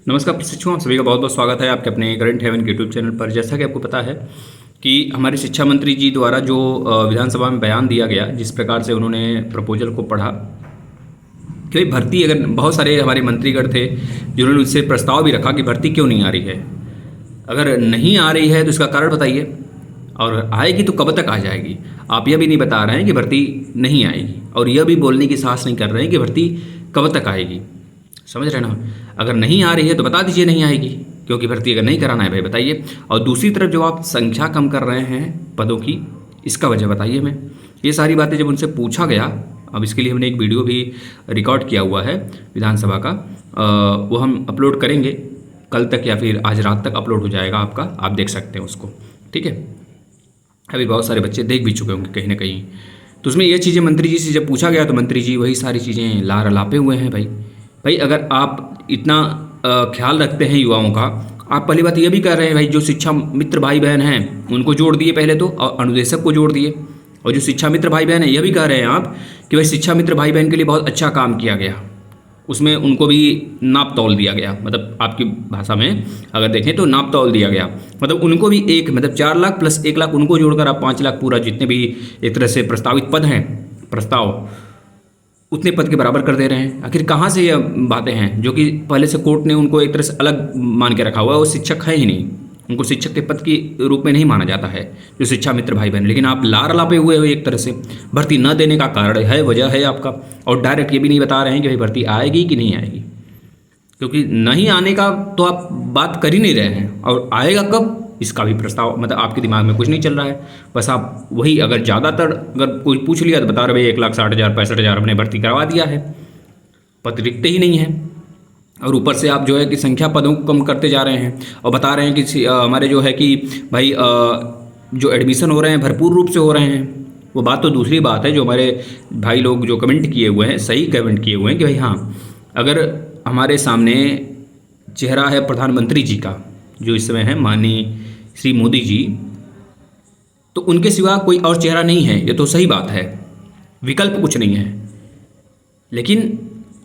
नमस्कार प्रशिक्षुओं, आप सभी का बहुत बहुत स्वागत है आपके अपने करंट हेवन के यूट्यूब चैनल पर। जैसा कि आपको पता है कि हमारे शिक्षा मंत्री जी द्वारा जो विधानसभा में बयान दिया गया, जिस प्रकार से उन्होंने प्रपोजल को पढ़ा कि भाई भर्ती, अगर बहुत सारे हमारे मंत्रीगण थे जिन्होंने उससे प्रस्ताव भी रखा कि भर्ती क्यों नहीं आ रही है, अगर नहीं आ रही है तो इसका कारण बताइए, और आएगी तो कब तक आ जाएगी। आप यह भी नहीं बता रहे हैं कि भर्ती नहीं आएगी, और यह भी बोलने की साहस नहीं कर रहे हैं कि भर्ती कब तक आएगी। समझ रहे ना? अगर नहीं आ रही है तो बता दीजिए नहीं आएगी, क्योंकि भर्ती अगर नहीं कराना है भाई बताइए। और दूसरी तरफ जो आप संख्या कम कर रहे हैं पदों की, इसका वजह बताइए हमें। ये सारी बातें जब उनसे पूछा गया, अब इसके लिए हमने एक वीडियो भी रिकॉर्ड किया हुआ है विधानसभा का, वो हम अपलोड करेंगे कल तक या फिर आज रात तक अपलोड हो जाएगा आपका, आप देख सकते हैं उसको। ठीक है, अभी बहुत सारे बच्चे देख भी चुके होंगे कहीं ना कहीं। तो उसमें ये चीज़ें मंत्री जी से जब पूछा गया तो मंत्री जी वही सारी चीज़ें लापे हुए हैं। भाई अगर आप इतना ख्याल रखते हैं युवाओं का, आप पहली बात ये भी कर रहे हैं भाई जो शिक्षा मित्र भाई बहन हैं उनको जोड़ दिए पहले तो, और अनुदेशक को जोड़ दिए। और जो शिक्षा मित्र भाई बहन है यह भी कह रहे हैं आप कि भाई शिक्षा मित्र भाई बहन के लिए बहुत अच्छा काम किया गया, उसमें उनको भी नाप तौल दिया गया। मतलब आपकी भाषा में अगर देखें तो नाप तौल दिया गया, मतलब उनको भी एक, मतलब 4 लाख प्लस 1 लाख उनको जोड़कर आप 5 लाख पूरा जितने भी एक तरह से प्रस्तावित पद हैं, प्रस्ताव उतने पद के बराबर कर दे रहे हैं। आखिर कहाँ से ये बातें हैं जो कि पहले से कोर्ट ने उनको एक तरह से अलग मान के रखा हुआ है। वो शिक्षक है ही नहीं, उनको शिक्षक के पद के रूप में नहीं माना जाता है जो शिक्षा मित्र भाई बहन। लेकिन आप लापे हुए हो एक तरह से। भर्ती न देने का कारण है, वजह है आपका, और डायरेक्ट ये भी नहीं बता रहे हैं कि भाई भर्ती आएगी कि नहीं आएगी, क्योंकि नहीं आने का तो आप बात कर ही नहीं रहे हैं, और आएगा कब इसका भी प्रस्ताव मतलब आपके दिमाग में कुछ नहीं चल रहा है। बस आप वही, अगर ज़्यादातर अगर कोई पूछ लिया तो बता रहे भाई 1,60,000 65,000 हमने भर्ती करवा दिया है, पद रिक्त ही नहीं है। और ऊपर से आप जो है कि संख्या पदों को कम करते जा रहे हैं, और बता रहे हैं कि हमारे जो है कि भाई जो एडमिशन हो रहे हैं भरपूर रूप से हो रहे हैं। वो बात तो दूसरी बात है, जो हमारे भाई लोग जो कमेंट किए हुए हैं, सही कमेंट किए हुए हैं कि भाई हाँ, अगर हमारे सामने चेहरा है प्रधानमंत्री जी का जो इस समय है माननीय श्री मोदी जी, तो उनके सिवा कोई और चेहरा नहीं है। ये तो सही बात है, विकल्प कुछ नहीं है। लेकिन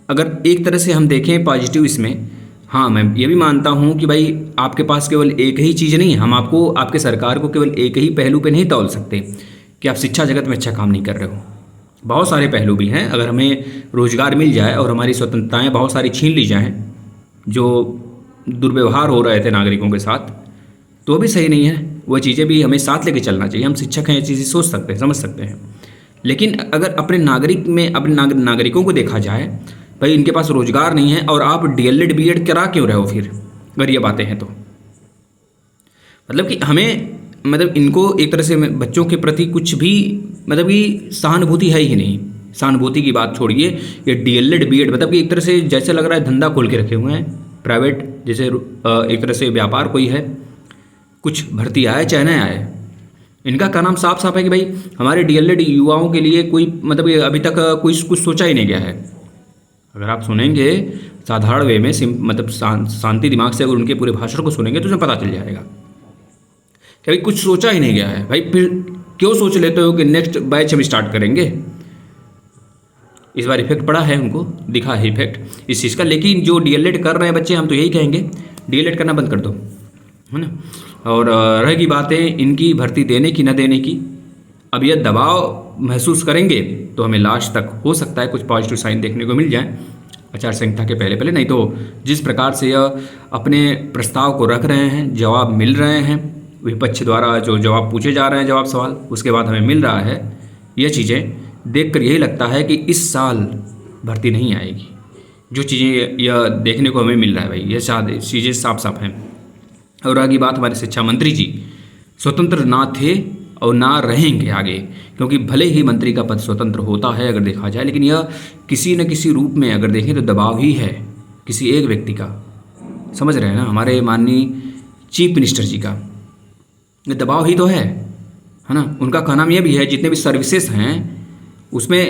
अगर एक तरह से हम देखें पॉजिटिव इसमें, हाँ मैं ये भी मानता हूँ कि भाई आपके पास केवल एक ही चीज़ नहीं है। हम आपको, आपके सरकार को केवल एक ही पहलू पे नहीं तौल सकते कि आप शिक्षा जगत में अच्छा काम नहीं कर रहे हो। बहुत सारे पहलू भी हैं। अगर हमें रोजगार मिल जाए और हमारी स्वतंत्रताएँ बहुत सारी छीन ली जाएँ, जो दुर्व्यवहार हो रहे थे नागरिकों के साथ, तो भी सही नहीं है। वह चीज़ें भी हमें साथ लेके चलना चाहिए। हम शिक्षक हैं, ये चीज़ें सोच सकते हैं, समझ सकते हैं। लेकिन अगर अपने नागरिक में, अपने नागरिकों को देखा जाए, भाई इनके पास रोजगार नहीं है और आप DLED BEd करा क्यों रहे हो फिर, अगर ये बातें हैं तो। मतलब कि हमें, मतलब इनको एक तरह से बच्चों के प्रति कुछ भी मतलब कि सहानुभूति है ही नहीं। सहानुभूति की बात छोड़िए, ये DLED BEd मतलब कि एक तरह से जैसे लग रहा है धंधा खोल के रखे हुए हैं प्राइवेट, जैसे एक तरह से व्यापार कोई है, कुछ भर्ती आए चाहे न आए। इनका का नाम साफ साफ है कि भाई हमारे DLED युवाओं के लिए कोई मतलब अभी तक कोई कुछ सोचा ही नहीं गया है। अगर आप सुनेंगे साधारण वे में, मतलब शांति दिमाग से अगर उनके पूरे भाषण को सुनेंगे तो उसमें पता चल जाएगा कि भाई कुछ सोचा ही नहीं गया है। भाई फिर क्यों सोच लेते हो कि नेक्स्ट बैच हम स्टार्ट करेंगे। इस बार इफेक्ट पड़ा है, उनको दिखा है इफेक्ट इस चीज़ का। लेकिन जो DLED कर रहे हैं बच्चे, हम तो यही कहेंगे DLED करना बंद कर दो, है ना। और रहेगी बातें इनकी भर्ती देने की न देने की, अब यह दबाव महसूस करेंगे तो हमें लास्ट तक हो सकता है कुछ पॉजिटिव साइन देखने को मिल जाए आचार संहिता के पहले। नहीं तो जिस प्रकार से यह अपने प्रस्ताव को रख रहे हैं, जवाब मिल रहे हैं विपक्ष द्वारा, जो जवाब पूछे जा रहे हैं, जवाब सवाल उसके बाद हमें मिल रहा है, यह चीज़ें देखकर यही लगता है कि इस साल भर्ती नहीं आएगी। जो चीज़ें यह देखने को हमें मिल रहा है भाई, ये चीज़ें साफ साफ हैं। और आगे बात, हमारे शिक्षा मंत्री जी स्वतंत्र ना थे और ना रहेंगे आगे, क्योंकि भले ही मंत्री का पद स्वतंत्र होता है अगर देखा जाए, लेकिन यह किसी न किसी रूप में अगर देखें तो दबाव ही है किसी एक व्यक्ति का। समझ रहे हैं ना, हमारे माननीय चीफ मिनिस्टर जी का ये दबाव ही तो है ना। उनका कहना यह भी है जितने भी सर्विसेज हैं उसमें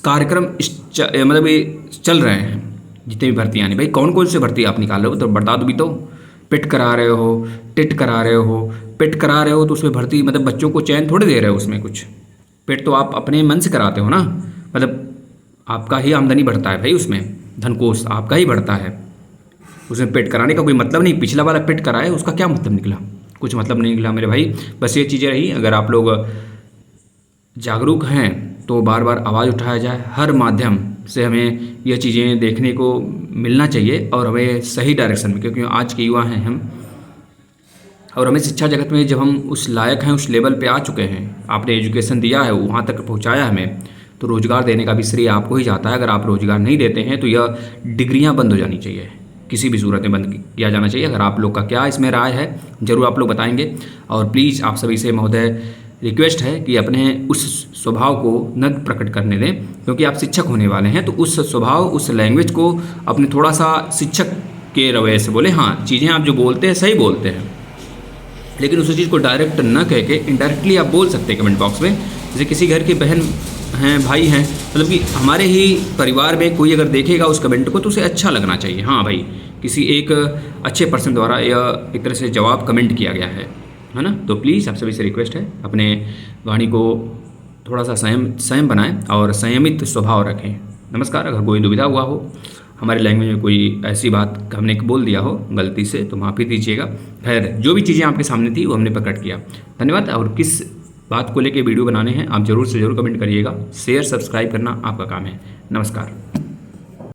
कार्यक्रम मतलब चल रहे हैं, जितने भी भर्तियाँ नहीं। भाई कौन कौन से भर्ती आप निकाल रहे हो तो बता दो भी तो। पेट करा रहे हो, टेट करा रहे हो, पेट करा रहे हो तो उसमें भर्ती मतलब बच्चों को चयन थोड़े दे रहे हो उसमें कुछ। पेट तो आप अपने मन से कराते हो ना, मतलब आपका ही आमदनी बढ़ता है भाई, उसमें धनकोष आपका ही बढ़ता है। उसमें पेड कराने का कोई मतलब नहीं। पिछला वाला पेड कराए उसका क्या मतलब निकला? कुछ मतलब नहीं निकला मेरे भाई। बस ये चीज़ें रही। अगर आप लोग जागरूक हैं तो बार बार आवाज़ उठाया जाए, हर माध्यम से हमें यह चीज़ें देखने को मिलना चाहिए और हमें सही डायरेक्शन में, क्योंकि आज के युवा हैं हम और हमें शिक्षा जगत में जब हम उस लायक हैं, उस लेवल पे आ चुके हैं, आपने एजुकेशन दिया है, वहाँ तक पहुँचाया हमें, तो रोज़गार देने का भी श्रेय आपको ही जाता है। अगर आप रोज़गार नहीं देते हैं तो यह डिग्रियाँ बंद हो जानी चाहिए, किसी भी सूरत में बंद किया जाना चाहिए। अगर आप लोग का क्या इसमें राय है ज़रूर आप लोग बताएंगे। और प्लीज़ आप सभी से महोदय रिक्वेस्ट है कि अपने उस स्वभाव को न प्रकट करने दें, क्योंकि आप शिक्षक होने वाले हैं, तो उस स्वभाव, उस लैंग्वेज को अपने थोड़ा सा शिक्षक के रवैये से बोले। हाँ, चीज़ें आप जो बोलते हैं सही बोलते हैं, लेकिन उस चीज़ को डायरेक्ट न कह के इनडायरेक्टली आप बोल सकते हैं कमेंट बॉक्स में। जैसे किसी घर की बहन हैं, भाई हैं, मतलब कि हमारे ही परिवार में कोई अगर देखेगा उस कमेंट को तो उसे अच्छा लगना चाहिए। हाँ भाई, किसी एक अच्छे पर्सन द्वारा यह एक तरह से जवाब कमेंट किया गया है ना। तो प्लीज़ आप सभी से रिक्वेस्ट है, अपने वाणी को थोड़ा सा संयम बनाएं और संयमित स्वभाव रखें। नमस्कार। अगर कोई दुविधा हुआ हो, हमारे लैंग्वेज में कोई ऐसी बात हमने बोल दिया हो गलती से, तो माफ़ी दीजिएगा। खैर, जो भी चीज़ें आपके सामने थी वो हमने प्रकट किया। धन्यवाद। और किस बात को लेके वीडियो बनाने हैं आप ज़रूर से ज़रूर कमेंट करिएगा। शेयर सब्सक्राइब करना आपका काम है। नमस्कार।